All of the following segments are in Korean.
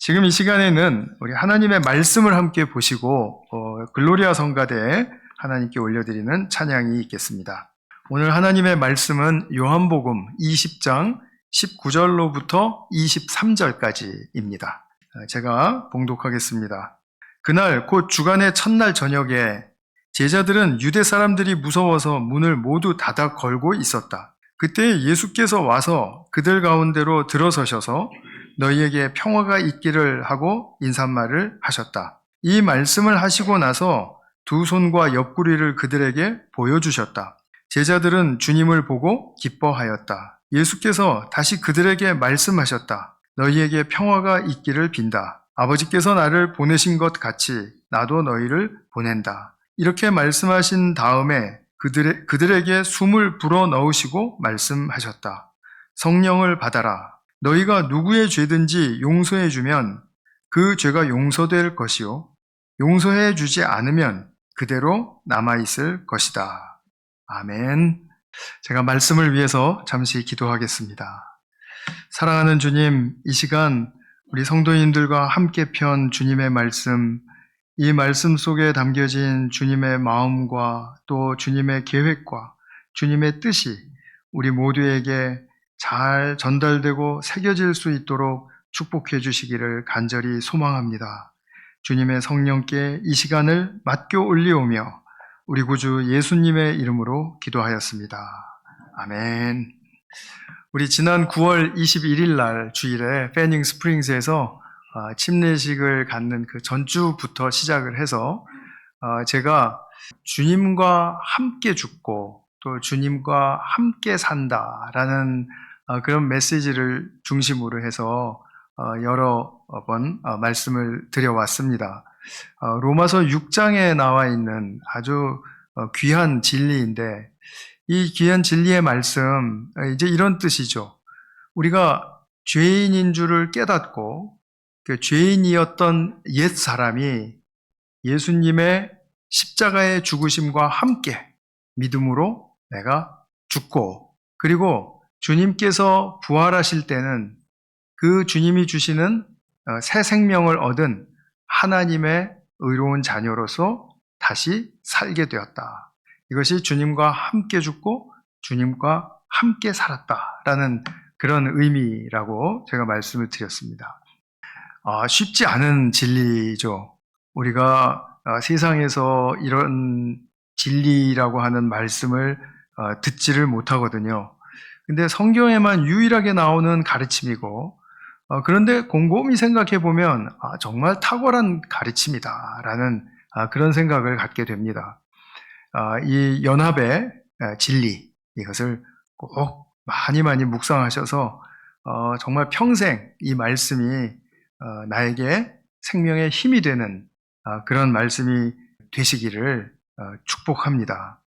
지금 이 시간에는 우리 하나님의 말씀을 함께 보시고 글로리아 성가대에 하나님께 올려드리는 찬양이 있겠습니다. 오늘 하나님의 말씀은 요한복음 20장 19절로부터 23절까지입니다. 제가 봉독하겠습니다. 그날 곧 주간의 첫날 저녁에 제자들은 유대 사람들이 무서워서 문을 모두 닫아 걸고 있었다. 그때 예수께서 와서 그들 가운데로 들어서셔서 너희에게 평화가 있기를 하고 인사말을 하셨다. 이 말씀을 하시고 나서 두 손과 옆구리를 그들에게 보여주셨다. 제자들은 주님을 보고 기뻐하였다. 예수께서 다시 그들에게 말씀하셨다. 너희에게 평화가 있기를 빈다. 아버지께서 나를 보내신 것 같이 나도 너희를 보낸다. 이렇게 말씀하신 다음에 그들에게 숨을 불어 넣으시고 말씀하셨다. 성령을 받아라. 너희가 누구의 죄든지 용서해 주면 그 죄가 용서될 것이요. 용서해 주지 않으면 그대로 남아있을 것이다. 아멘. 제가 말씀을 위해서 잠시 기도하겠습니다. 사랑하는 주님, 이 시간 우리 성도님들과 함께 편 주님의 말씀, 이 말씀 속에 담겨진 주님의 마음과 또 주님의 계획과 주님의 뜻이 우리 모두에게 잘 전달되고 새겨질 수 있도록 축복해 주시기를 간절히 소망합니다. 주님의 성령께 이 시간을 맡겨 올리오며 우리 구주 예수님의 이름으로 기도하였습니다. 아멘. 우리 지난 9월 21일 날 주일에 패닝 스프링스에서 침례식을 갖는 그 전주부터 시작을 해서 제가 주님과 함께 죽고 또 주님과 함께 산다라는 그런 메시지를 중심으로 해서 여러 번 말씀을 드려왔습니다. 로마서 6장에 나와 있는 아주 귀한 진리인데 이 귀한 진리의 말씀, 이제 이런 뜻이죠. 우리가 죄인인 줄을 깨닫고 그 죄인이었던 옛 사람이 예수님의 십자가의 죽으심과 함께 믿음으로 내가 죽고 그리고 주님께서 부활하실 때는 그 주님이 주시는 새 생명을 얻은 하나님의 의로운 자녀로서 다시 살게 되었다. 이것이 주님과 함께 죽고 주님과 함께 살았다라는 그런 의미라고 제가 말씀을 드렸습니다. 쉽지 않은 진리죠. 우리가 세상에서 이런 진리라고 하는 말씀을 듣지를 못하거든요. 근데 성경에만 유일하게 나오는 가르침이고 그런데 곰곰이 생각해 보면 정말 탁월한 가르침이다라는 그런 생각을 갖게 됩니다. 이 연합의 진리 이것을 꼭 많이 묵상하셔서 정말 평생 이 말씀이 나에게 생명의 힘이 되는 그런 말씀이 되시기를 축복합니다.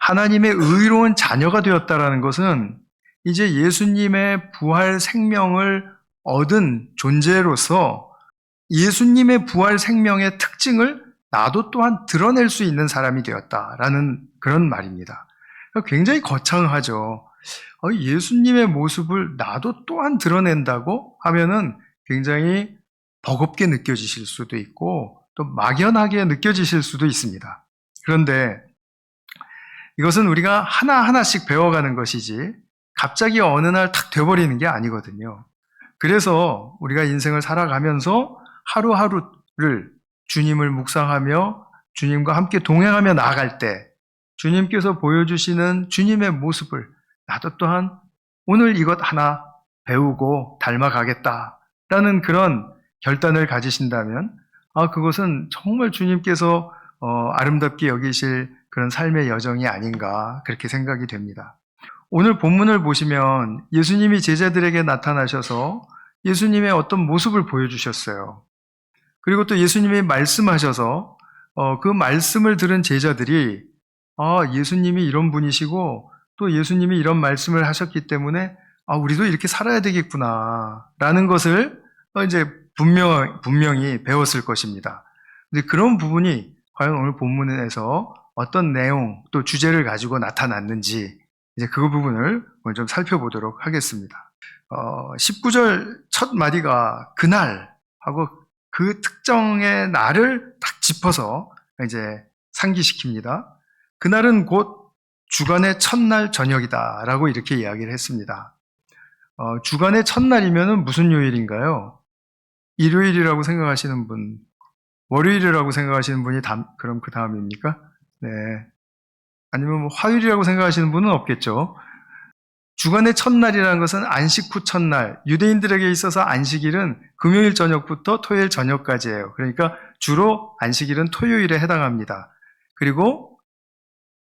하나님의 의로운 자녀가 되었다라는 것은 이제 예수님의 부활 생명을 얻은 존재로서 예수님의 부활 생명의 특징을 나도 또한 드러낼 수 있는 사람이 되었다라는 그런 말입니다. 굉장히 거창하죠. 예수님의 모습을 나도 또한 드러낸다고 하면은 굉장히 버겁게 느껴지실 수도 있고 또 막연하게 느껴지실 수도 있습니다. 그런데 이것은 우리가 하나하나씩 배워가는 것이지 갑자기 어느 날 탁 돼버리는 게 아니거든요. 그래서 우리가 인생을 살아가면서 하루하루를 주님을 묵상하며 주님과 함께 동행하며 나아갈 때 주님께서 보여주시는 주님의 모습을 나도 또한 오늘 이것 하나 배우고 닮아가겠다라는 그런 결단을 가지신다면 그것은 정말 주님께서 아름답게 여기실 그런 삶의 여정이 아닌가 그렇게 생각이 됩니다. 오늘 본문을 보시면 예수님이 제자들에게 나타나셔서 예수님의 어떤 모습을 보여주셨어요. 그리고 또 예수님이 말씀하셔서 그 말씀을 들은 제자들이 예수님이 이런 분이시고 또 예수님이 이런 말씀을 하셨기 때문에 우리도 이렇게 살아야 되겠구나 라는 것을 이제 분명히 배웠을 것입니다. 근데 그런 부분이 과연 오늘 본문에서 어떤 내용 또 주제를 가지고 나타났는지 이제 그 부분을 오늘 좀 살펴보도록 하겠습니다. 19절 첫 마디가 그날 하고 그 특정의 날을 딱 짚어서 이제 상기시킵니다. 그날은 곧 주간의 첫날 저녁이다 라고 이렇게 이야기를 했습니다. 주간의 첫날이면 무슨 요일인가요? 일요일이라고 생각하시는 분, 월요일이라고 생각하시는 분이 그럼 그 다음입니까? 네. 아니면 뭐 화요일이라고 생각하시는 분은 없겠죠. 주간의 첫날이라는 것은 안식 후 첫날, 유대인들에게 있어서 안식일은 금요일 저녁부터 토요일 저녁까지예요. 그러니까 주로 안식일은 토요일에 해당합니다. 그리고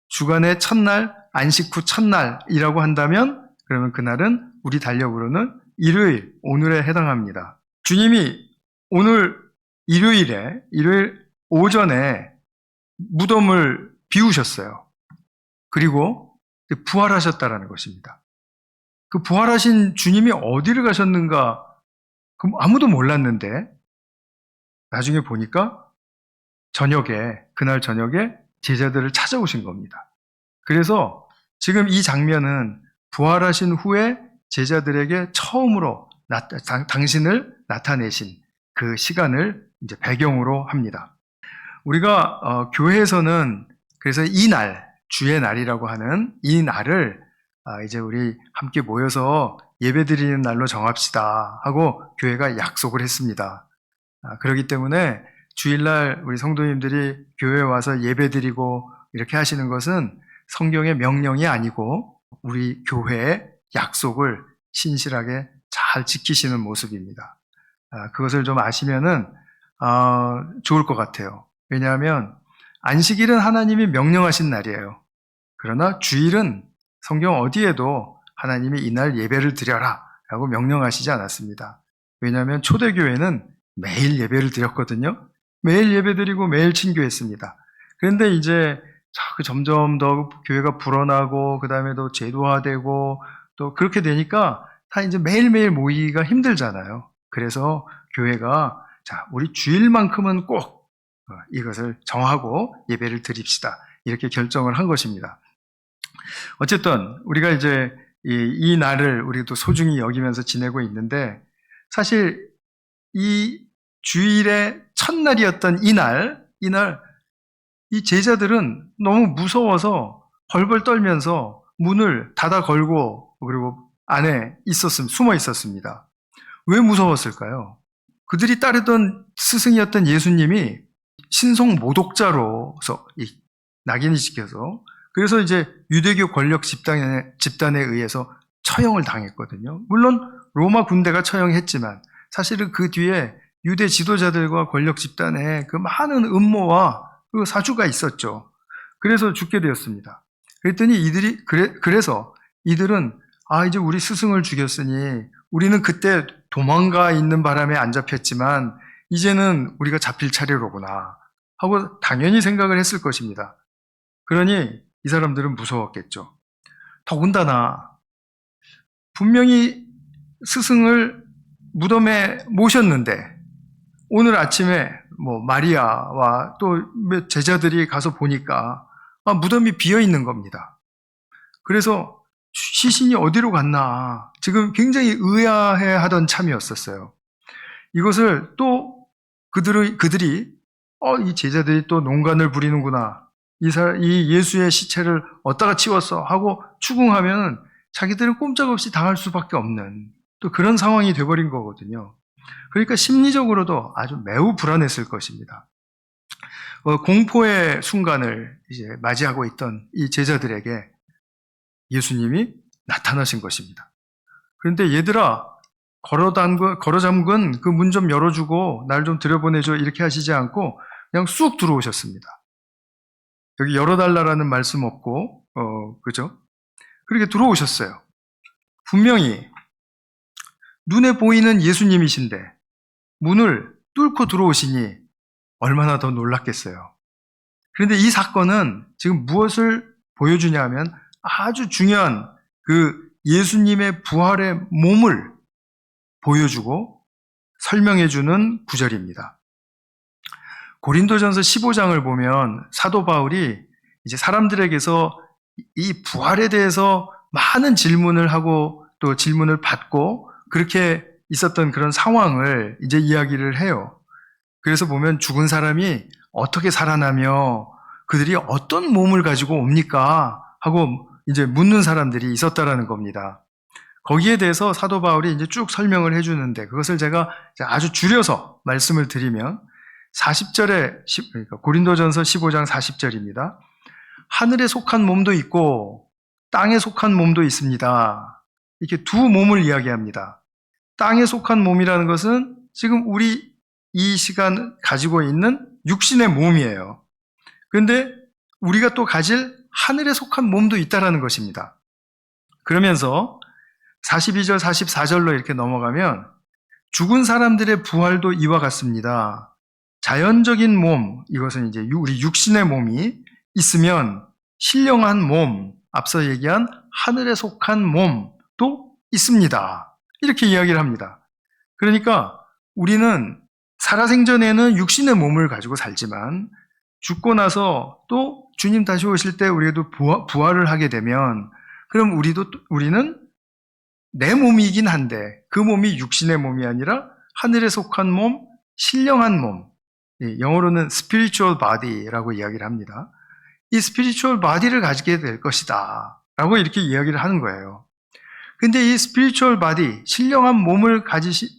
주간의 첫날, 안식 후 첫날이라고 한다면 그러면 그날은 우리 달력으로는 일요일, 오늘에 해당합니다. 주님이 오늘 일요일 오전에 무덤을 비우셨어요. 그리고 부활하셨다라는 것입니다. 그 부활하신 주님이 어디를 가셨는가 아무도 몰랐는데 나중에 보니까 그날 저녁에 제자들을 찾아오신 겁니다. 그래서 지금 이 장면은 부활하신 후에 제자들에게 처음으로 당신을 나타내신 그 시간을 이제 배경으로 합니다. 우리가 교회에서는 그래서 이 날, 주의 날이라고 하는 이 날을 이제 우리 함께 모여서 예배드리는 날로 정합시다 하고 교회가 약속을 했습니다. 그렇기 때문에 주일날 우리 성도님들이 교회에 와서 예배드리고 이렇게 하시는 것은 성경의 명령이 아니고 우리 교회의 약속을 신실하게 잘 지키시는 모습입니다. 그것을 좀 아시면은 좋을 것 같아요. 왜냐하면 안식일은 하나님이 명령하신 날이에요. 그러나 주일은 성경 어디에도 하나님이 이날 예배를 드려라 라고 명령하시지 않았습니다. 왜냐하면 초대교회는 매일 예배를 드렸거든요. 매일 예배드리고 매일 친교했습니다. 그런데 이제 점점 더 교회가 불어나고 그 다음에 또 제도화되고 또 그렇게 되니까 다 이제 매일매일 모이기가 힘들잖아요. 그래서 교회가 우리 주일만큼은 꼭 이것을 정하고 예배를 드립시다. 이렇게 결정을 한 것입니다. 어쨌든 우리가 이제 이 날을 우리도 소중히 여기면서 지내고 있는데 사실 이 주일의 첫날이었던 이날 이 제자들은 너무 무서워서 벌벌 떨면서 문을 닫아 걸고 그리고 안에 숨어 있었습니다. 왜 무서웠을까요? 그들이 따르던 스승이었던 예수님이 신성 모독자로서 낙인이 찍혀서 그래서 이제 유대교 권력 집단에 의해서 처형을 당했거든요. 물론 로마 군대가 처형했지만 사실은 그 뒤에 유대 지도자들과 권력 집단의 그 많은 음모와 그 사주가 있었죠. 그래서 죽게 되었습니다. 그랬더니 그래서 이들은 이제 우리 스승을 죽였으니 우리는 그때 도망가 있는 바람에 안 잡혔지만 이제는 우리가 잡힐 차례로구나 하고 당연히 생각을 했을 것입니다. 그러니 이 사람들은 무서웠겠죠. 더군다나 분명히 스승을 무덤에 모셨는데 오늘 아침에 마리아와 또 제자들이 가서 보니까 무덤이 비어 있는 겁니다. 그래서 시신이 어디로 갔나 지금 굉장히 의아해하던 참이었었어요. 이것을 또 그들이 이 제자들이 또 농간을 부리는구나. 이 예수의 시체를 어디다가 치웠어 하고 추궁하면 자기들은 꼼짝없이 당할 수밖에 없는 또 그런 상황이 돼버린 거거든요. 그러니까 심리적으로도 아주 매우 불안했을 것입니다. 공포의 순간을 이제 맞이하고 있던 이 제자들에게 예수님이 나타나신 것입니다. 그런데 얘들아, 걸어 잠근 그 문 좀 열어주고 날 좀 들여보내줘 이렇게 하시지 않고 그냥 쑥 들어오셨습니다. 여기 열어달라라는 말씀 없고, 그죠? 그렇게 들어오셨어요. 분명히 눈에 보이는 예수님이신데 문을 뚫고 들어오시니 얼마나 더 놀랐겠어요. 그런데 이 사건은 지금 무엇을 보여주냐 하면 아주 중요한 그 예수님의 부활의 몸을 보여주고 설명해주는 구절입니다. 고린도전서 15장을 보면 사도 바울이 이제 사람들에게서 이 부활에 대해서 많은 질문을 하고 또 질문을 받고 그렇게 있었던 그런 상황을 이제 이야기를 해요. 그래서 보면 죽은 사람이 어떻게 살아나며 그들이 어떤 몸을 가지고 옵니까? 하고 이제 묻는 사람들이 있었다라는 겁니다. 거기에 대해서 사도 바울이 이제 쭉 설명을 해주는데 그것을 제가 아주 줄여서 말씀을 드리면 40절에, 그러니까 고린도전서 15장 40절입니다. 하늘에 속한 몸도 있고 땅에 속한 몸도 있습니다. 이렇게 두 몸을 이야기합니다. 땅에 속한 몸이라는 것은 지금 우리 이 시간 가지고 있는 육신의 몸이에요. 그런데 우리가 또 가질 하늘에 속한 몸도 있다라는 것입니다. 그러면서 42절, 44절로 이렇게 넘어가면 죽은 사람들의 부활도 이와 같습니다. 자연적인 몸, 이것은 이제 우리 육신의 몸이 있으면 신령한 몸, 앞서 얘기한 하늘에 속한 몸도 있습니다. 이렇게 이야기를 합니다. 그러니까 우리는 살아생전에는 육신의 몸을 가지고 살지만 죽고 나서 또 주님 다시 오실 때 우리도 부활을 하게 되면 그럼 우리는 내 몸이긴 한데 그 몸이 육신의 몸이 아니라 하늘에 속한 몸, 신령한 몸, 영어로는 spiritual body라고 이야기를 합니다. 이 spiritual body를 가지게 될 것이다 라고 이렇게 이야기를 하는 거예요. 근데 이 spiritual body, 신령한 몸을 가지신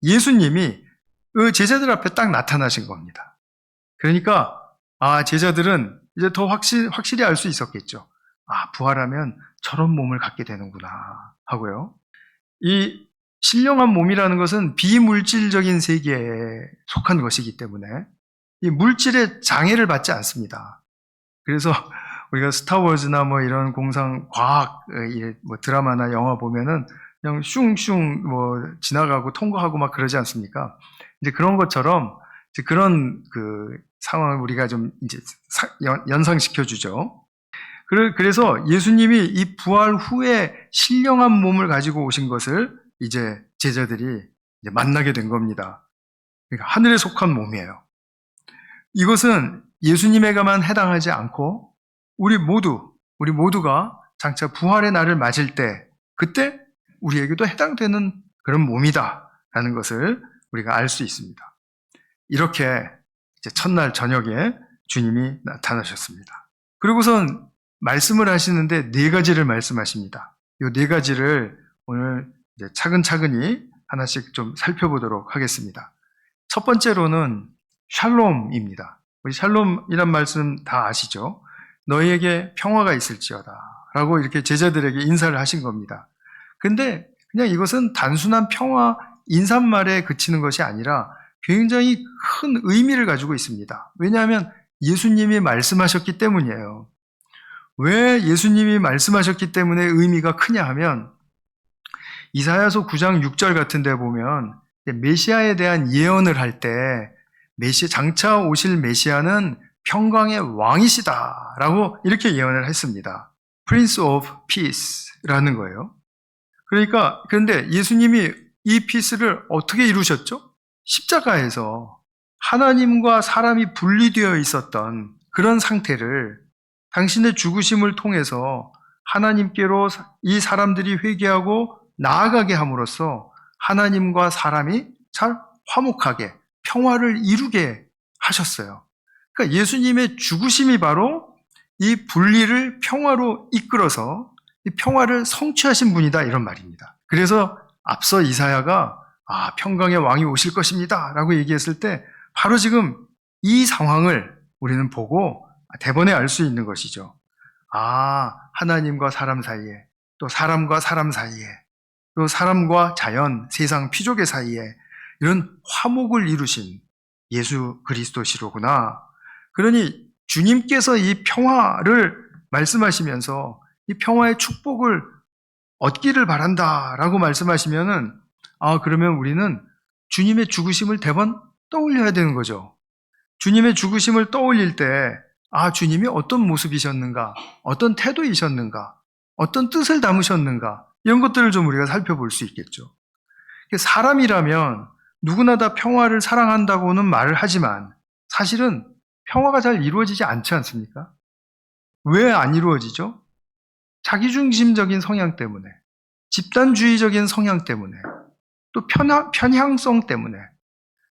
예수님이 그 제자들 앞에 딱 나타나신 겁니다. 그러니까 제자들은 이제 더 확실히 알 수 있었겠죠. 부활하면 저런 몸을 갖게 되는구나 하고요. 이 신령한 몸이라는 것은 비물질적인 세계에 속한 것이기 때문에 이 물질의 장애를 받지 않습니다. 그래서 우리가 스타워즈나 뭐 이런 공상 과학 뭐 드라마나 영화 보면은 그냥 슝슝 뭐 지나가고 통과하고 막 그러지 않습니까? 이제 그런 것처럼 이제 그런 그 상황을 우리가 좀 이제 연상시켜 주죠. 그래서 예수님이 이 부활 후에 신령한 몸을 가지고 오신 것을 이제 제자들이 이제 만나게 된 겁니다. 그러니까 하늘에 속한 몸이에요. 이것은 예수님에게만 해당하지 않고 우리 모두가 장차 부활의 날을 맞을 때 그때 우리에게도 해당되는 그런 몸이다라는 것을 우리가 알 수 있습니다. 이렇게 이제 첫날 저녁에 주님이 나타나셨습니다. 그리고선 말씀을 하시는데 네 가지를 말씀하십니다. 이 네 가지를 오늘 이제 차근차근히 하나씩 좀 살펴보도록 하겠습니다. 첫 번째로는 샬롬입니다. 우리 샬롬이란 말씀 다 아시죠? 너희에게 평화가 있을지어다 라고 이렇게 제자들에게 인사를 하신 겁니다. 근데 그냥 이것은 단순한 평화 인사말에 그치는 것이 아니라 굉장히 큰 의미를 가지고 있습니다. 왜냐하면 예수님이 말씀하셨기 때문이에요. 왜 예수님이 말씀하셨기 때문에 의미가 크냐 하면 이사야서 9장 6절 같은 데 보면 메시아에 대한 예언을 할 때 장차 오실 메시아는 평강의 왕이시다라고 이렇게 예언을 했습니다. Prince of Peace라는 거예요. 그런데 예수님이 이 피스를 어떻게 이루셨죠? 십자가에서 하나님과 사람이 분리되어 있었던 그런 상태를 당신의 죽으심을 통해서 하나님께로 이 사람들이 회개하고 나아가게 함으로써 하나님과 사람이 잘 화목하게 평화를 이루게 하셨어요. 그러니까 예수님의 죽으심이 바로 이 분리를 평화로 이끌어서 이 평화를 성취하신 분이다 이런 말입니다. 그래서 앞서 이사야가 평강의 왕이 오실 것입니다 라고 얘기했을 때 바로 지금 이 상황을 우리는 보고 대번에 알 수 있는 것이죠. 하나님과 사람 사이에 또 사람과 사람 사이에 또 사람과 자연, 세상, 피조계 사이에 이런 화목을 이루신 예수 그리스도시로구나. 그러니 주님께서 이 평화를 말씀하시면서 이 평화의 축복을 얻기를 바란다라고 말씀하시면은 그러면 우리는 주님의 죽으심을 대번 떠올려야 되는 거죠. 주님의 죽으심을 떠올릴 때 주님이 어떤 모습이셨는가, 어떤 태도이셨는가, 어떤 뜻을 담으셨는가 이런 것들을 좀 우리가 살펴볼 수 있겠죠. 사람이라면 누구나 다 평화를 사랑한다고는 말을 하지만 사실은 평화가 잘 이루어지지 않지 않습니까? 왜 안 이루어지죠? 자기중심적인 성향 때문에, 집단주의적인 성향 때문에, 또 편향성 때문에,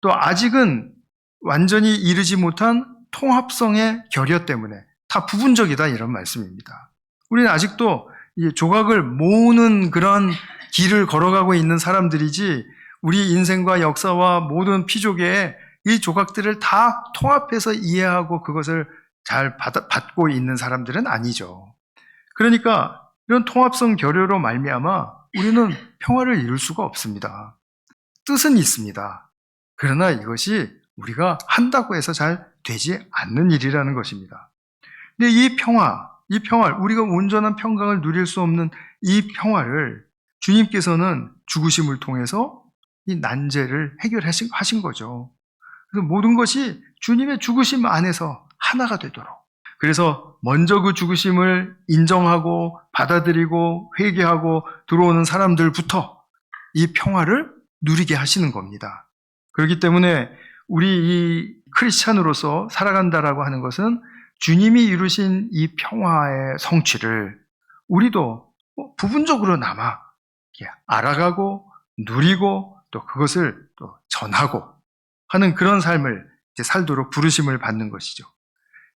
또 아직은 완전히 이르지 못한 통합성의 결여 때문에 다 부분적이다, 이런 말씀입니다. 우리는 아직도 이 조각을 모으는 그런 길을 걸어가고 있는 사람들이지, 우리 인생과 역사와 모든 피조계에 이 조각들을 다 통합해서 이해하고 그것을 잘 받고 있는 사람들은 아니죠. 그러니까 이런 통합성 결여로 말미암아 우리는 평화를 이룰 수가 없습니다. 뜻은 있습니다. 그러나 이것이 우리가 한다고 해서 잘 되지 않는 일이라는 것입니다. 근데 이 평화, 우리가 온전한 평강을 누릴 수 없는 이 평화를 주님께서는 죽으심을 통해서 이 난제를 해결하신 거죠. 그래서 모든 것이 주님의 죽으심 안에서 하나가 되도록. 그래서 먼저 그 죽으심을 인정하고 받아들이고 회개하고 들어오는 사람들부터 이 평화를 누리게 하시는 겁니다. 그렇기 때문에 우리 이 크리스찬으로서 살아간다라고 하는 것은 주님이 이루신 이 평화의 성취를 우리도 부분적으로나마 알아가고 누리고 또 그것을 또 전하고 하는 그런 삶을 살도록 부르심을 받는 것이죠.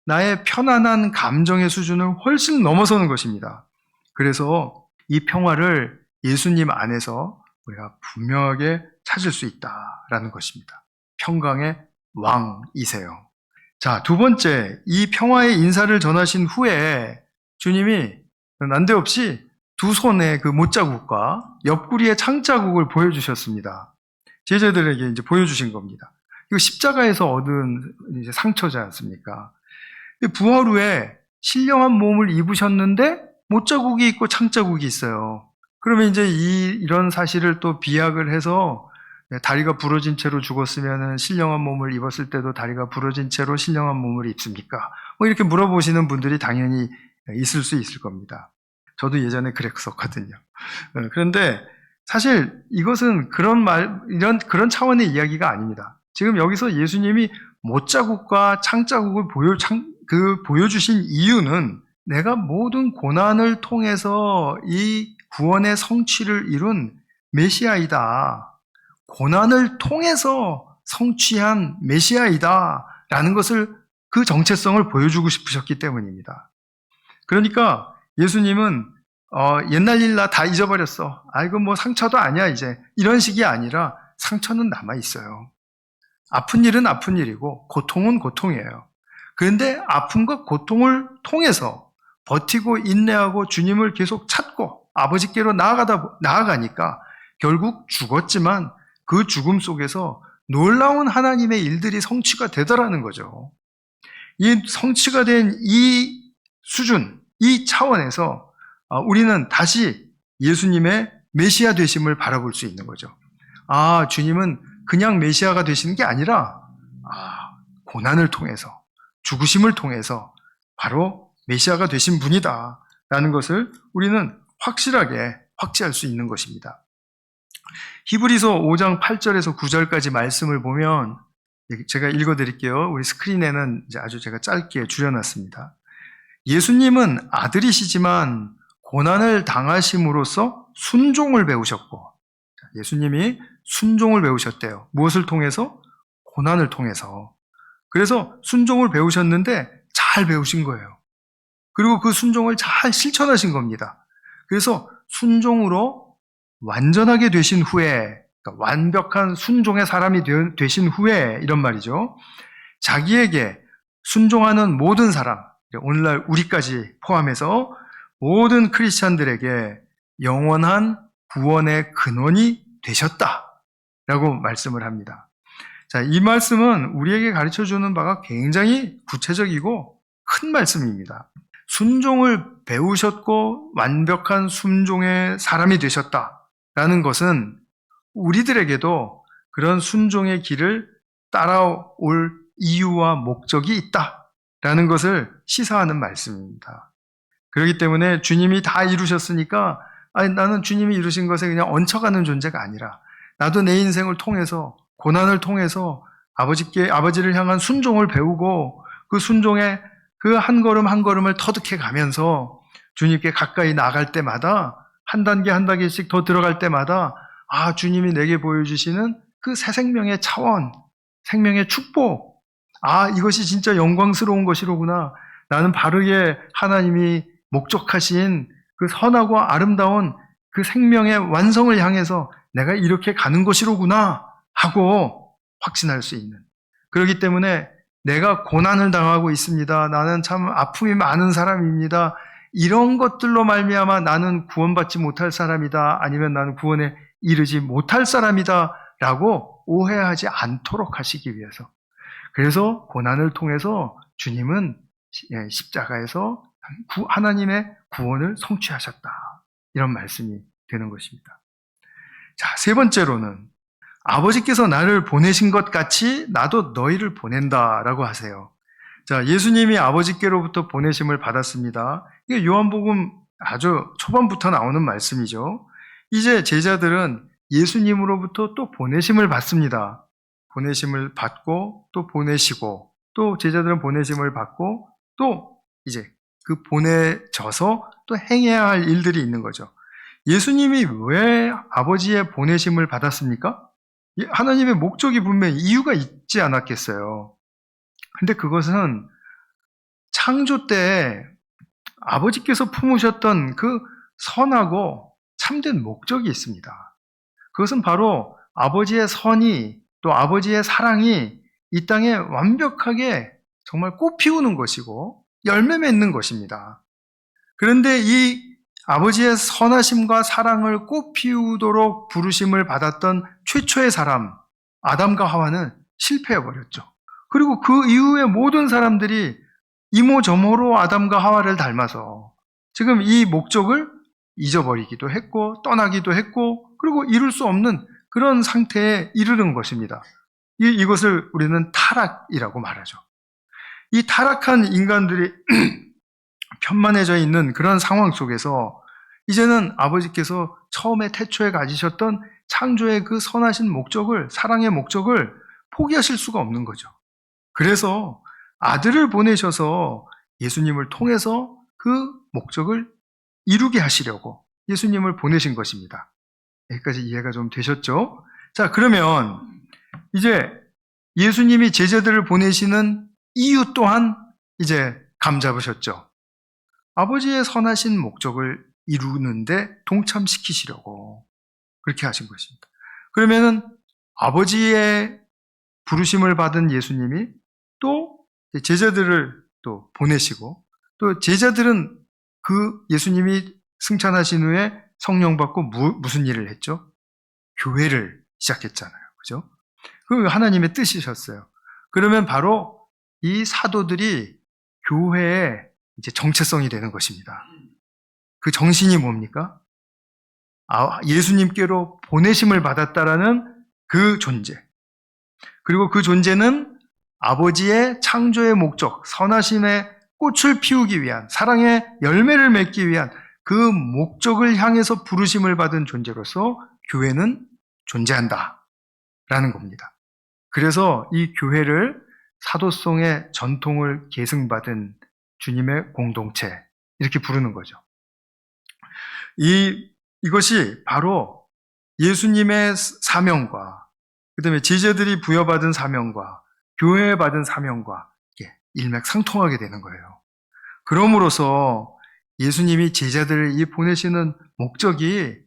나의 편안한 감정의 수준을 훨씬 넘어서는 것입니다. 그래서 이 평화를 예수님 안에서 우리가 분명하게 찾을 수 있다라는 것입니다. 평강의 왕이세요. 자, 두 번째, 이 평화의 인사를 전하신 후에 주님이 난데없이 두 손에 그 못자국과 옆구리의 창자국을 보여주셨습니다. 제자들에게 이제 보여주신 겁니다. 이거 십자가에서 얻은 이제 상처지 않습니까? 부활 후에 신령한 몸을 입으셨는데 못자국이 있고 창자국이 있어요. 그러면 이제 이런 사실을 또 비약을 해서 다리가 부러진 채로 죽었으면 신령한 몸을 입었을 때도 다리가 부러진 채로 신령한 몸을 입습니까? 뭐 이렇게 물어보시는 분들이 당연히 있을 수 있을 겁니다. 저도 예전에 그랬었거든요. 그런데 사실 이것은 그런 차원의 이야기가 아닙니다. 지금 여기서 예수님이 못자국과 창자국을 보여주신 이유는 내가 모든 고난을 통해서 이 구원의 성취를 이룬 메시아이다. 고난을 통해서 성취한 메시아이다. 라는 것을 그 정체성을 보여주고 싶으셨기 때문입니다. 그러니까 예수님은 옛날 일 나 다 잊어버렸어. 이거 뭐 상처도 아니야 이제. 이런 식이 아니라 상처는 남아있어요. 아픈 일은 아픈 일이고 고통은 고통이에요. 그런데 아픔과 고통을 통해서 버티고 인내하고 주님을 계속 찾고 아버지께로 나아가니까 결국 죽었지만 그 죽음 속에서 놀라운 하나님의 일들이 성취가 되더라는 거죠. 이 성취가 된 이 수준, 이 차원에서 우리는 다시 예수님의 메시아 되심을 바라볼 수 있는 거죠. 주님은 그냥 메시아가 되시는 게 아니라 고난을 통해서 죽으심을 통해서 바로 메시아가 되신 분이다 라는 것을 우리는 확실하게 확지할 수 있는 것입니다. 히브리서 5장 8절에서 9절까지 말씀을 보면 제가 읽어드릴게요. 우리 스크린에는 이제 아주 제가 짧게 줄여놨습니다. 예수님은 아들이시지만 고난을 당하심으로써 순종을 배우셨고, 예수님이 순종을 배우셨대요. 무엇을 통해서? 고난을 통해서. 그래서 순종을 배우셨는데 잘 배우신 거예요. 그리고 그 순종을 잘 실천하신 겁니다. 그래서 순종으로 완전하게 되신 후에, 그러니까 완벽한 순종의 사람이 되신 후에 이런 말이죠. 자기에게 순종하는 모든 사람, 오늘날 우리까지 포함해서 모든 크리스찬들에게 영원한 구원의 근원이 되셨다라고 말씀을 합니다. 자, 이 말씀은 우리에게 가르쳐주는 바가 굉장히 구체적이고 큰 말씀입니다. 순종을 배우셨고 완벽한 순종의 사람이 되셨다라는 것은 우리들에게도 그런 순종의 길을 따라올 이유와 목적이 있다라는 것을 시사하는 말씀입니다. 그렇기 때문에 주님이 다 이루셨으니까 나는 주님이 이루신 것에 그냥 얹혀가는 존재가 아니라 나도 내 인생을 통해서 고난을 통해서 아버지를 향한 순종을 배우고 그 순종의 그 한 걸음 한 걸음을 터득해 가면서 주님께 가까이 나아갈 때마다 한 단계 한 단계씩 더 들어갈 때마다 주님이 내게 보여주시는 그 새 생명의 차원, 생명의 축복, 이것이 진짜 영광스러운 것이로구나. 나는 바르게 하나님이 목적하신 그 선하고 아름다운 그 생명의 완성을 향해서 내가 이렇게 가는 것이로구나 하고 확신할 수 있는. 그렇기 때문에 내가 고난을 당하고 있습니다. 나는 참 아픔이 많은 사람입니다. 이런 것들로 말미암아 나는 구원받지 못할 사람이다. 아니면 나는 구원에 이르지 못할 사람이다. 라고 오해하지 않도록 하시기 위해서. 그래서 고난을 통해서 주님은 십자가에서 하나님의 구원을 성취하셨다. 이런 말씀이 되는 것입니다. 자, 세 번째로는 아버지께서 나를 보내신 것 같이 나도 너희를 보낸다라고 하세요. 자, 예수님이 아버지께로부터 보내심을 받았습니다. 이게 요한복음 아주 초반부터 나오는 말씀이죠. 이제 제자들은 예수님으로부터 또 보내심을 받습니다. 보내심을 받고 또 보내시고 또 제자들은 보내심을 받고 또 이제 그 보내져서 또 행해야 할 일들이 있는 거죠. 예수님이 왜 아버지의 보내심을 받았습니까? 하나님의 목적이 분명히 이유가 있지 않았겠어요. 근데 그것은 창조 때 아버지께서 품으셨던 그 선하고 참된 목적이 있습니다. 그것은 바로 아버지의 선이 또 아버지의 사랑이 이 땅에 완벽하게 정말 꽃 피우는 것이고 열매 맺는 것입니다. 그런데 이 아버지의 선하심과 사랑을 꽃 피우도록 부르심을 받았던 최초의 사람 아담과 하와는 실패해버렸죠. 그리고 그 이후에 모든 사람들이 이모저모로 아담과 하와를 닮아서 지금 이 목적을 잊어버리기도 했고 떠나기도 했고 그리고 이룰 수 없는 그런 상태에 이르는 것입니다. 이것을 우리는 타락이라고 말하죠. 이 타락한 인간들이 편만해져 있는 그런 상황 속에서 이제는 아버지께서 처음에 태초에 가지셨던 창조의 그 선하신 목적을, 사랑의 목적을 포기하실 수가 없는 거죠. 그래서 아들을 보내셔서 예수님을 통해서 그 목적을 이루게 하시려고 예수님을 보내신 것입니다. 여기까지 이해가 좀 되셨죠? 자, 그러면 이제 예수님이 제자들을 보내시는 이유 또한 이제 감 잡으셨죠. 아버지의 선하신 목적을 이루는데 동참시키시려고 그렇게 하신 것입니다. 그러면은 아버지의 부르심을 받은 예수님이 또 제자들을 또 보내시고 또 제자들은 그 예수님이 승천하신 후에 성령 받고 무슨 일을 했죠? 교회를 시작했잖아요. 그죠? 그 하나님의 뜻이셨어요. 그러면 바로 이 사도들이 교회의 이제 정체성이 되는 것입니다. 그 정신이 뭡니까? 예수님께로 보내심을 받았다라는 그 존재. 그리고 그 존재는 아버지의 창조의 목적, 선하심의 꽃을 피우기 위한, 사랑의 열매를 맺기 위한 그 목적을 향해서 부르심을 받은 존재로서 교회는 존재한다. 라는 겁니다. 그래서 이 교회를 사도성의 전통을 계승받은 주님의 공동체, 이렇게 부르는 거죠. 이것이 바로 예수님의 사명과 그 다음에 제자들이 부여받은 사명과 교회에 받은 사명과 일맥상통하게 되는 거예요. 그럼으로써 예수님이 제자들을 보내시는 목적이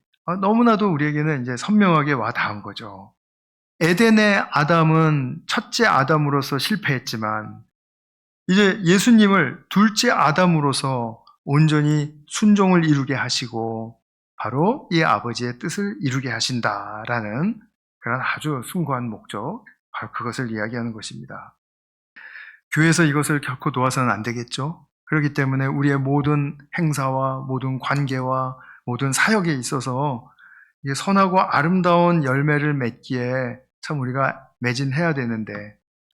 너무나도 우리에게는 이제 선명하게 와 닿은 거죠. 에덴의 아담은 첫째 아담으로서 실패했지만 이제 예수님을 둘째 아담으로서 온전히 순종을 이루게 하시고 바로 이 아버지의 뜻을 이루게 하신다라는 그런 아주 숭고한 목적, 바로 그것을 이야기하는 것입니다. 교회에서 이것을 결코 놓아서는 안 되겠죠. 그렇기 때문에 우리의 모든 행사와 모든 관계와 모든 사역에 있어서 선하고 아름다운 열매를 맺기에 참 우리가 매진해야 되는데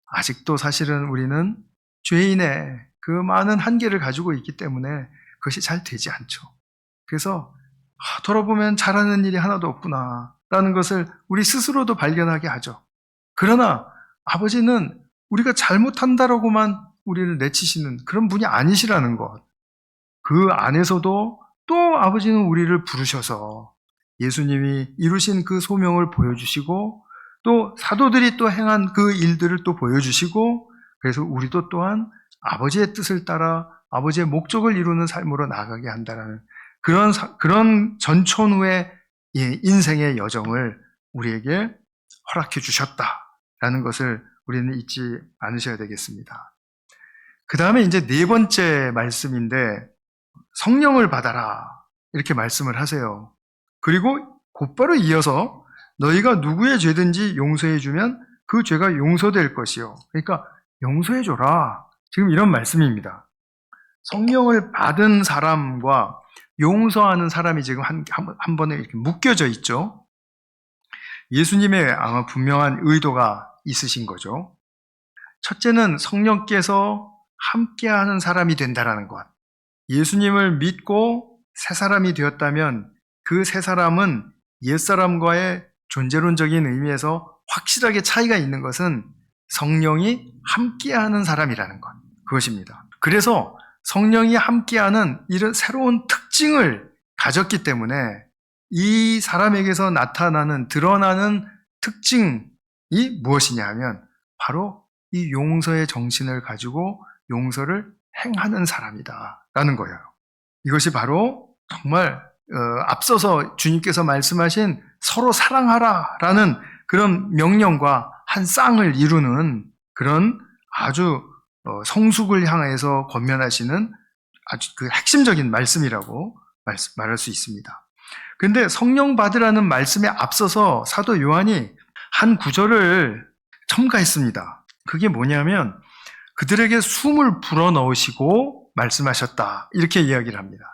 아직도 사실은 우리는 죄인의 그 많은 한계를 가지고 있기 때문에 그것이 잘 되지 않죠. 그래서 돌아보면 잘하는 일이 하나도 없구나 라는 것을 우리 스스로도 발견하게 하죠. 그러나 아버지는 우리가 잘못한다라고만 우리를 내치시는 그런 분이 아니시라는 것, 그 안에서도 또 아버지는 우리를 부르셔서 예수님이 이루신 그 소명을 보여주시고 또 사도들이 또 행한 그 일들을 또 보여주시고 그래서 우리도 또한 아버지의 뜻을 따라 아버지의 목적을 이루는 삶으로 나아가게 한다는 그런 전천후의 인생의 여정을 우리에게 허락해 주셨다라는 것을 우리는 잊지 않으셔야 되겠습니다. 그 다음에 이제 네 번째 말씀인데 성령을 받아라 이렇게 말씀을 하세요. 그리고 곧바로 이어서 너희가 누구의 죄든지 용서해 주면 그 죄가 용서될 것이요. 그러니까 용서해 줘라. 지금 이런 말씀입니다. 성령을 받은 사람과 용서하는 사람이 지금 한 번에 이렇게 묶여져 있죠. 예수님의 아마 분명한 의도가 있으신 거죠. 첫째는 성령께서 함께하는 사람이 된다라는 것. 예수님을 믿고 새 사람이 되었다면 그 새 사람은 옛사람과의 존재론적인 의미에서 확실하게 차이가 있는 것은 성령이 함께하는 사람이라는 것. 그것입니다. 그래서 성령이 함께하는 이런 새로운 특징을 가졌기 때문에 이 사람에게서 나타나는, 드러나는 특징이 무엇이냐 하면 바로 이 용서의 정신을 가지고 용서를 행하는 사람이다 라는 거예요. 이것이 바로 정말 앞서서 주님께서 말씀하신 서로 사랑하라 라는 그런 명령과 한 쌍을 이루는 그런 아주 성숙을 향해서 권면하시는 아주 그 핵심적인 말씀이라고 말할 수 있습니다. 그런데 성령 받으라는 말씀에 앞서서 사도 요한이 한 구절을 첨가했습니다. 그게 뭐냐면 그들에게 숨을 불어넣으시고 말씀하셨다. 이렇게 이야기를 합니다.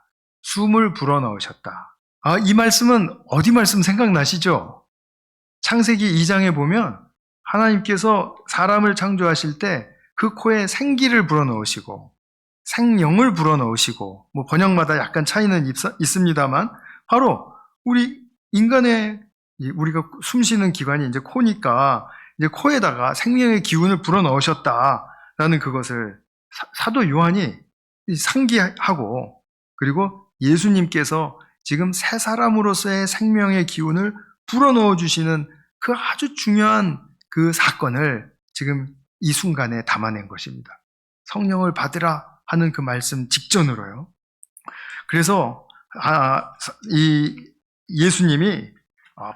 숨을 불어넣으셨다. 이 말씀은 어디 말씀 생각나시죠? 창세기 2장에 보면 하나님께서 사람을 창조하실 때 그 코에 생기를 불어넣으시고 생명을 불어넣으시고 뭐 번역마다 약간 차이는 있습니다만 바로 우리 인간의 우리가 숨쉬는 기관이 이제 코니까 이제 코에다가 생명의 기운을 불어넣으셨다라는 그것을 사도 요한이 상기하고 그리고 예수님께서 지금 새 사람으로서의 생명의 기운을 불어넣어 주시는 그 아주 중요한 그 사건을 지금 이 순간에 담아낸 것입니다. 성령을 받으라 하는 그 말씀 직전으로요. 그래서 이 예수님이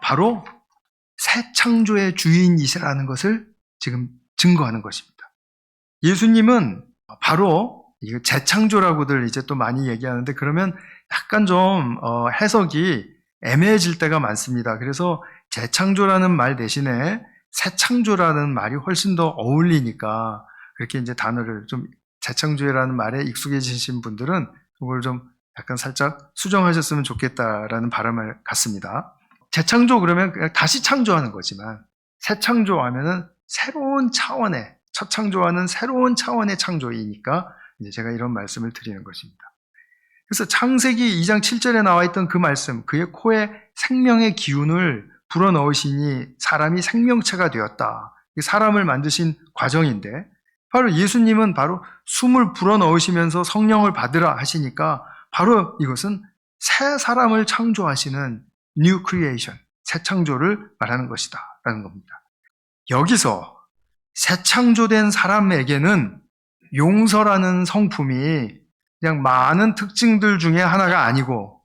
바로 새 창조의 주인이시라는 것을 지금 증거하는 것입니다. 예수님은 바로 재창조라고들 이제 또 많이 얘기하는데 그러면 약간 좀 해석이 애매해질 때가 많습니다. 그래서 재창조라는 말 대신에 새 창조라는 말이 훨씬 더 어울리니까 그렇게 이제 단어를 좀 재창조라는 말에 익숙해지신 분들은 그걸 좀 약간 살짝 수정하셨으면 좋겠다라는 바람을 갖습니다. 재창조 그러면 그냥 다시 창조하는 거지만 새 창조하면은 새로운 차원의 첫 창조하는 새로운 차원의 창조이니까 이제 제가 이런 말씀을 드리는 것입니다. 그래서 창세기 2장 7절에 나와 있던 그 말씀, 그의 코에 생명의 기운을 불어넣으시니 사람이 생명체가 되었다. 사람을 만드신 과정인데 바로 예수님은 바로 숨을 불어넣으시면서 성령을 받으라 하시니까 바로 이것은 새 사람을 창조하시는 New Creation, 새 창조를 말하는 것이다 라는 겁니다. 여기서 새 창조된 사람에게는 용서라는 성품이 그냥 많은 특징들 중에 하나가 아니고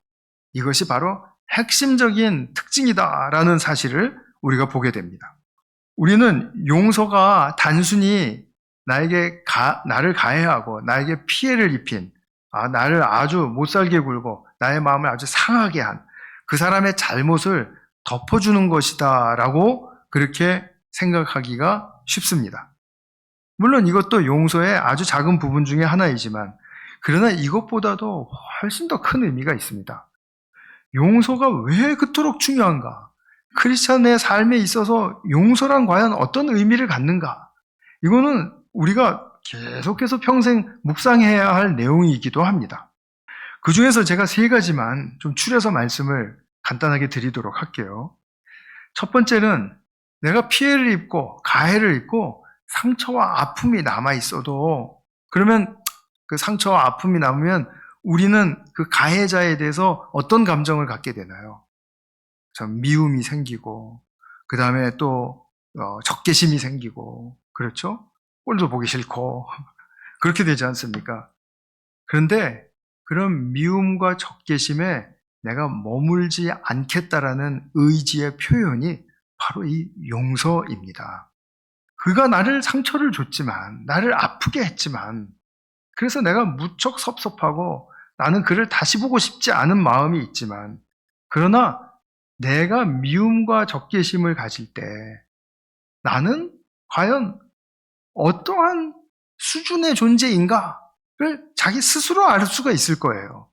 이것이 바로 핵심적인 특징이다라는 사실을 우리가 보게 됩니다. 우리는 용서가 단순히 나를 가해하고 나에게 피해를 입힌 나를 아주 못살게 굴고 나의 마음을 아주 상하게 한 그 사람의 잘못을 덮어주는 것이다 라고 그렇게 생각하기가 쉽습니다. 물론 이것도 용서의 아주 작은 부분 중에 하나이지만 그러나 이것보다도 훨씬 더 큰 의미가 있습니다. 용서가 왜 그토록 중요한가? 크리스찬의 삶에 있어서 용서란 과연 어떤 의미를 갖는가? 이거는 우리가 계속해서 평생 묵상해야 할 내용이기도 합니다. 그 중에서 제가 세 가지만 좀 추려서 말씀을 간단하게 드리도록 할게요. 첫 번째는 내가 피해를 입고 가해를 입고 상처와 아픔이 남아 있어도 그러면 그 상처와 아픔이 남으면 우리는 그 가해자에 대해서 어떤 감정을 갖게 되나요? 참 미움이 생기고, 그 다음에 또 적개심이 생기고, 그렇죠? 꼴도 보기 싫고 그렇게 되지 않습니까? 그런데 그런 미움과 적개심에 내가 머물지 않겠다라는 의지의 표현이 바로 이 용서입니다. 그가 나를 상처를 줬지만, 나를 아프게 했지만, 그래서 내가 무척 섭섭하고 나는 그를 다시 보고 싶지 않은 마음이 있지만, 그러나 내가 미움과 적개심을 가질 때 나는 과연 어떠한 수준의 존재인가를 자기 스스로 알 수가 있을 거예요.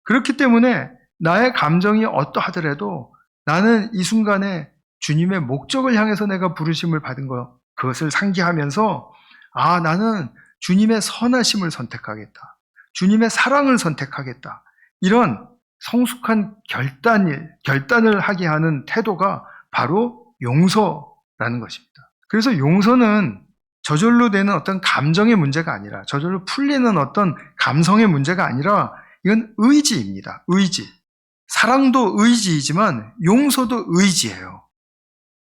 그렇기 때문에 나의 감정이 어떠하더라도 나는 이 순간에 주님의 목적을 향해서 내가 부르심을 받은 그것을 상기하면서, 아, 나는 주님의 선하심을 선택하겠다. 주님의 사랑을 선택하겠다. 이런 성숙한 결단을 하게 하는 태도가 바로 용서라는 것입니다. 그래서 용서는 저절로 되는 어떤 감정의 문제가 아니라, 저절로 풀리는 어떤 감성의 문제가 아니라, 이건 의지입니다. 의지. 사랑도 의지이지만 용서도 의지예요.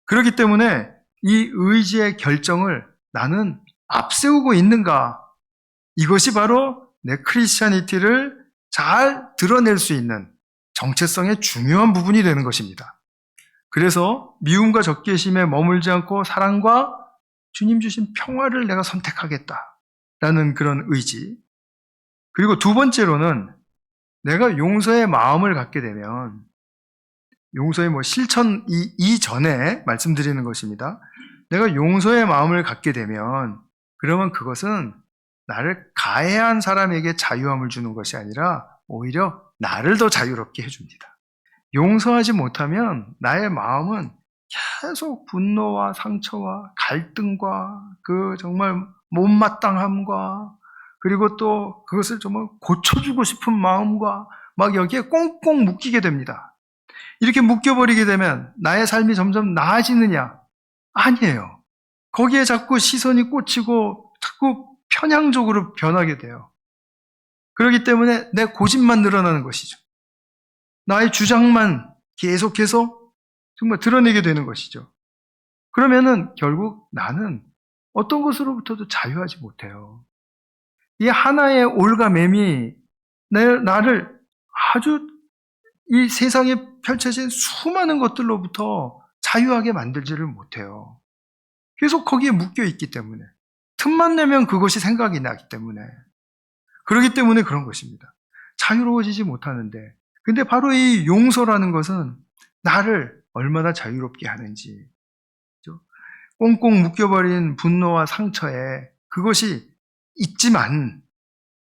그렇기 때문에 이 의지의 결정을 나는 앞세우고 있는가? 이것이 바로 내 크리스찬이티를 잘 드러낼 수 있는 정체성의 중요한 부분이 되는 것입니다. 그래서 미움과 적개심에 머물지 않고 사랑과 주님 주신 평화를 내가 선택하겠다라는 그런 의지. 그리고 두 번째로는 내가 용서의 마음을 갖게 되면, 용서의 실천 이전에 말씀드리는 것입니다. 내가 용서의 마음을 갖게 되면, 그러면 그것은 나를 가해한 사람에게 자유함을 주는 것이 아니라 오히려 나를 더 자유롭게 해줍니다. 용서하지 못하면 나의 마음은 계속 분노와 상처와 갈등과 그 정말 못마땅함과, 그리고 또 그것을 정말 고쳐주고 싶은 마음과 막 여기에 꽁꽁 묶이게 됩니다. 이렇게 묶여버리게 되면 나의 삶이 점점 나아지느냐? 아니에요. 거기에 자꾸 시선이 꽂히고 자꾸 편향적으로 변하게 돼요. 그렇기 때문에 내 고집만 늘어나는 것이죠. 나의 주장만 계속해서 정말 드러내게 되는 것이죠. 그러면은 결국 나는 어떤 것으로부터도 자유하지 못해요. 이 하나의 올가매미 나를 아주 이 세상에 펼쳐진 수많은 것들로부터 자유하게 만들지를 못해요. 계속 거기에 묶여 있기 때문에, 틈만 내면 그것이 생각이 나기 때문에, 그렇기 때문에 그런 것입니다. 자유로워지지 못하는데, 근데 바로 이 용서라는 것은 나를 얼마나 자유롭게 하는지, 꽁꽁 묶여버린 분노와 상처에 그것이 있지만,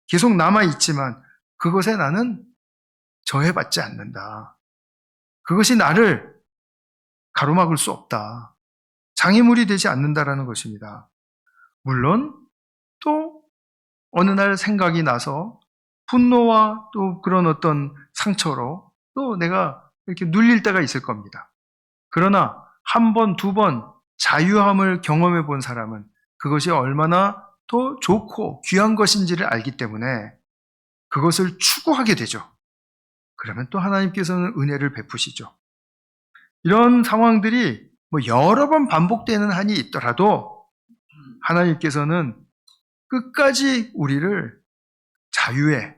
계속 남아있지만 그것에 나는 저해받지 않는다. 그것이 나를 가로막을 수 없다. 장애물이 되지 않는다라는 것입니다. 물론 또 어느 날 생각이 나서 분노와 또 그런 어떤 상처로 또 내가 이렇게 눌릴 때가 있을 겁니다. 그러나 한 번, 두 번 자유함을 경험해 본 사람은 그것이 얼마나 더 좋고 귀한 것인지를 알기 때문에 그것을 추구하게 되죠. 그러면 또 하나님께서는 은혜를 베푸시죠. 이런 상황들이 여러 번 반복되는 한이 있더라도 하나님께서는 끝까지 우리를 자유의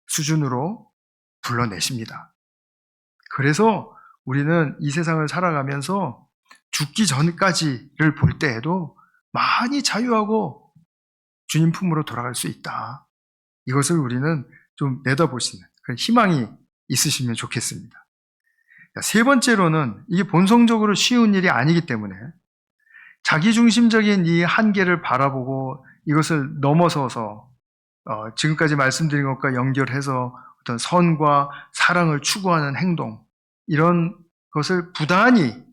수준으로 불러내십니다. 그래서 우리는 이 세상을 살아가면서 죽기 전까지를 볼 때에도 많이 자유하고 주님 품으로 돌아갈 수 있다. 이것을 우리는 좀 내다보시는 그런 희망이 있으시면 좋겠습니다. 세 번째로는 이게 본성적으로 쉬운 일이 아니기 때문에 자기중심적인 이 한계를 바라보고 이것을 넘어서서 지금까지 말씀드린 것과 연결해서 어떤 선과 사랑을 추구하는 행동, 이런 것을 부단히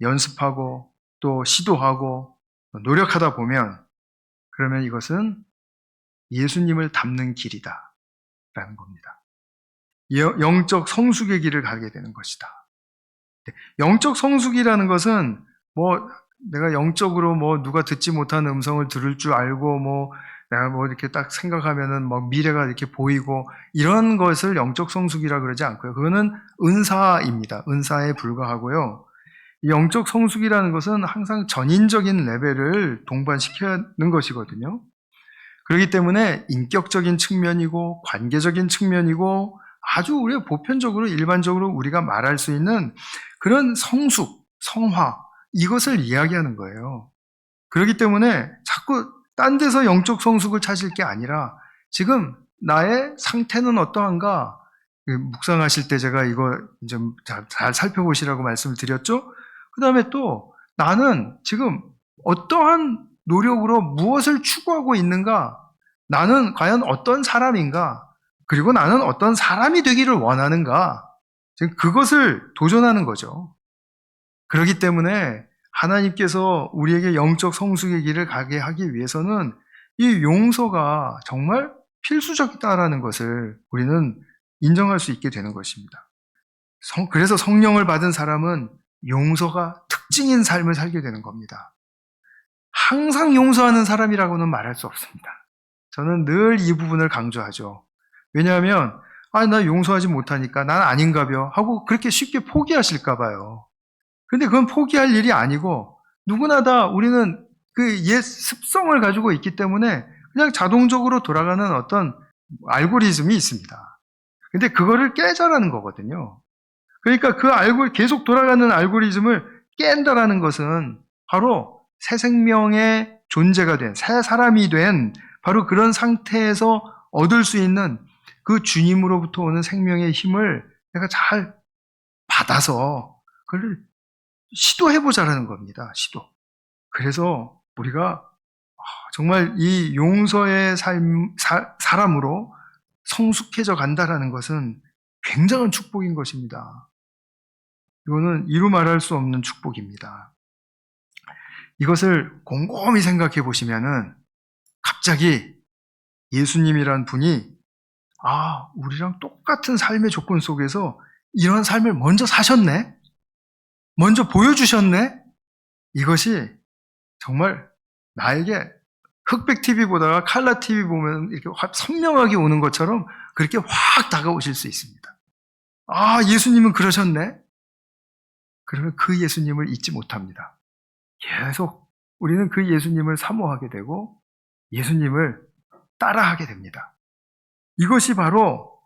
연습하고 또 시도하고 노력하다 보면, 그러면 이것은 예수님을 닮는 길이다 라는 겁니다. 영적 성숙의 길을 가게 되는 것이다. 영적 성숙이라는 것은 내가 영적으로 뭐 누가 듣지 못한 음성을 들을 줄 알고 뭐 내가 뭐 이렇게 딱 생각하면은 뭐 미래가 이렇게 보이고 이런 것을 영적 성숙이라 그러지 않고요. 그거는 은사입니다. 은사에 불과하고요. 이 영적 성숙이라는 것은 항상 전인적인 레벨을 동반시키는 것이거든요. 그렇기 때문에 인격적인 측면이고 관계적인 측면이고 아주 우리가 보편적으로 일반적으로 우리가 말할 수 있는 그런 성숙, 성화 이것을 이야기하는 거예요. 그렇기 때문에 자꾸 딴 데서 영적 성숙을 찾을 게 아니라 지금 나의 상태는 어떠한가 묵상하실 때 제가 이거 좀 잘 살펴보시라고 말씀을 드렸죠. 그 다음에 또 나는 지금 어떠한 노력으로 무엇을 추구하고 있는가? 나는 과연 어떤 사람인가? 그리고 나는 어떤 사람이 되기를 원하는가? 지금 그것을 도전하는 거죠. 그렇기 때문에 하나님께서 우리에게 영적 성숙의 길을 가게 하기 위해서는 이 용서가 정말 필수적이다라는 것을 우리는 인정할 수 있게 되는 것입니다. 그래서 성령을 받은 사람은 용서가 특징인 삶을 살게 되는 겁니다. 항상 용서하는 사람이라고는 말할 수 없습니다. 저는 늘 이 부분을 강조하죠. 왜냐하면 나 용서하지 못하니까 난 아닌가벼 하고 그렇게 쉽게 포기하실까 봐요. 근데 그건 포기할 일이 아니고 누구나 다 우리는 그 옛 습성을 가지고 있기 때문에 그냥 자동적으로 돌아가는 어떤 알고리즘이 있습니다. 근데 그거를 깨자라는 거거든요. 그러니까 계속 돌아가는 알고리즘을 깬다라는 것은 바로 새 생명의 존재가 된, 새 사람이 된 바로 그런 상태에서 얻을 수 있는 그 주님으로부터 오는 생명의 힘을 내가 잘 받아서 그걸 시도해보자라는 겁니다. 시도. 그래서 우리가 정말 이 용서의 사람으로 성숙해져 간다라는 것은 굉장한 축복인 것입니다. 이거는 이루 말할 수 없는 축복입니다. 이것을 곰곰이 생각해 보시면은 갑자기 예수님이란 분이 우리랑 똑같은 삶의 조건 속에서 이런 삶을 먼저 사셨네? 먼저 보여주셨네? 이것이 정말 나에게 흑백 TV 보다가 칼라 TV 보면 이렇게 선명하게 오는 것처럼 그렇게 확 다가오실 수 있습니다. 예수님은 그러셨네? 그러면 그 예수님을 잊지 못합니다. 계속 우리는 그 예수님을 사모하게 되고 예수님을 따라하게 됩니다. 이것이 바로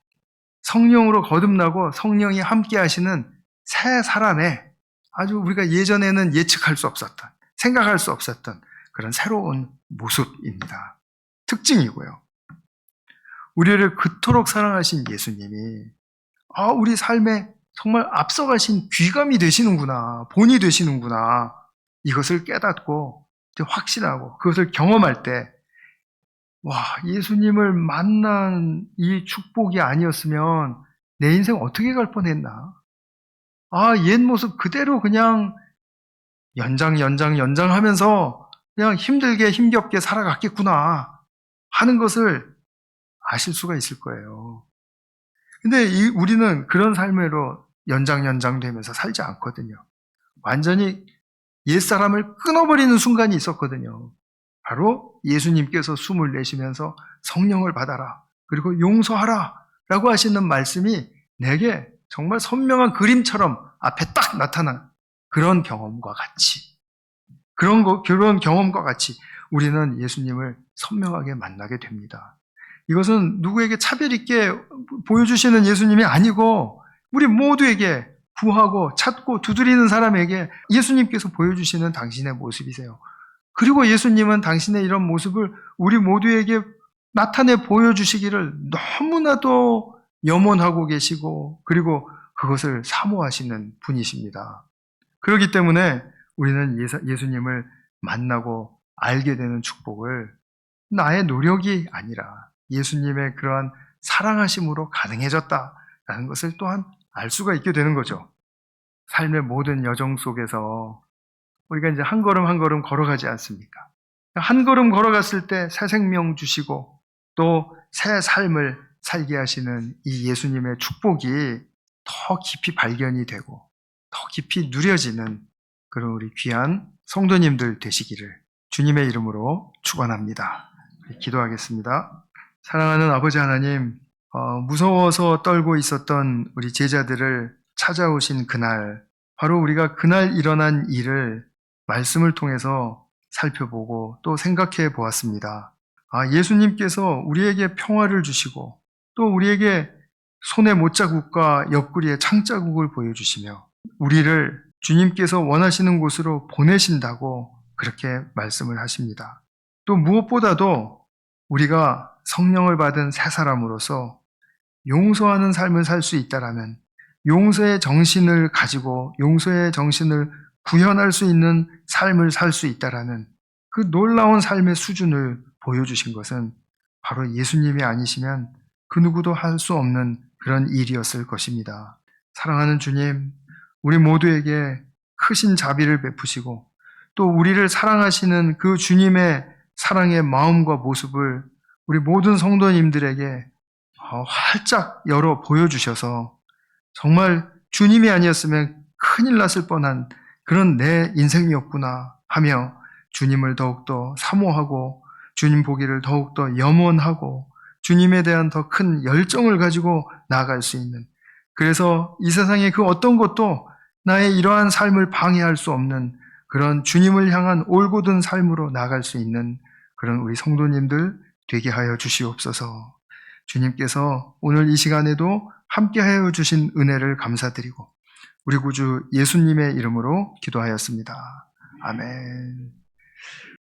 성령으로 거듭나고 성령이 함께 하시는 새 사람의 아주 우리가 예전에는 예측할 수 없었던, 생각할 수 없었던 그런 새로운 모습입니다. 특징이고요. 우리를 그토록 사랑하신 예수님이 우리 삶에 정말 앞서가신 귀감이 되시는구나, 본이 되시는구나 이것을 깨닫고 확신하고 그것을 경험할 때 예수님을 만난 이 축복이 아니었으면 내 인생 어떻게 갈 뻔했나? 옛 모습 그대로 그냥 연장 하면서 그냥 힘들게 힘겹게 살아갔겠구나 하는 것을 아실 수가 있을 거예요. 근데 우리는 그런 삶으로 연장 되면서 살지 않거든요. 완전히 옛사람을 끊어버리는 순간이 있었거든요. 바로 예수님께서 숨을 내쉬면서 성령을 받아라. 그리고 용서하라. 라고 하시는 말씀이 내게 정말 선명한 그림처럼 앞에 딱 나타난 그런 경험과 같이 그런 경험과 같이 우리는 예수님을 선명하게 만나게 됩니다. 이것은 누구에게 차별 있게 보여주시는 예수님이 아니고 우리 모두에게 구하고 찾고 두드리는 사람에게 예수님께서 보여주시는 당신의 모습이세요. 그리고 예수님은 당신의 이런 모습을 우리 모두에게 나타내 보여주시기를 너무나도 염원하고 계시고 그리고 그것을 사모하시는 분이십니다. 그렇기 때문에 우리는 예수님을 만나고 알게 되는 축복을 나의 노력이 아니라 예수님의 그러한 사랑하심으로 가능해졌다라는 것을 또한 알 수가 있게 되는 거죠. 삶의 모든 여정 속에서 우리가 이제 한 걸음 한 걸음 걸어가지 않습니까? 한 걸음 걸어갔을 때 새 생명 주시고 또 새 삶을 살게 하시는 이 예수님의 축복이 더 깊이 발견이 되고 더 깊이 누려지는 그런 우리 귀한 성도님들 되시기를 주님의 이름으로 축원합니다. 기도하겠습니다. 사랑하는 아버지 하나님, 무서워서 떨고 있었던 우리 제자들을 찾아오신 그날, 바로 우리가 그날 일어난 일을 말씀을 통해서 살펴보고 또 생각해 보았습니다. 예수님께서 우리에게 평화를 주시고 또 우리에게 손의 못자국과 옆구리의 창자국을 보여주시며 우리를 주님께서 원하시는 곳으로 보내신다고 그렇게 말씀을 하십니다. 또 무엇보다도 우리가 성령을 받은 새 사람으로서 용서하는 삶을 살 수 있다라면, 용서의 정신을 가지고 용서의 정신을 구현할 수 있는 삶을 살 수 있다라는 그 놀라운 삶의 수준을 보여주신 것은 바로 예수님이 아니시면 그 누구도 할 수 없는 그런 일이었을 것입니다. 사랑하는 주님, 우리 모두에게 크신 자비를 베푸시고 또 우리를 사랑하시는 그 주님의 사랑의 마음과 모습을 우리 모든 성도님들에게 활짝 열어 보여주셔서 정말 주님이 아니었으면 큰일 났을 뻔한 그런 내 인생이었구나 하며 주님을 더욱더 사모하고 주님 보기를 더욱더 염원하고 주님에 대한 더 큰 열정을 가지고 나아갈 수 있는, 그래서 이 세상의 그 어떤 것도 나의 이러한 삶을 방해할 수 없는 그런 주님을 향한 올곧은 삶으로 나아갈 수 있는 그런 우리 성도님들 되게 하여 주시옵소서. 주님께서 오늘 이 시간에도 함께 하여 주신 은혜를 감사드리고 우리 구주 예수님의 이름으로 기도하였습니다. 아멘.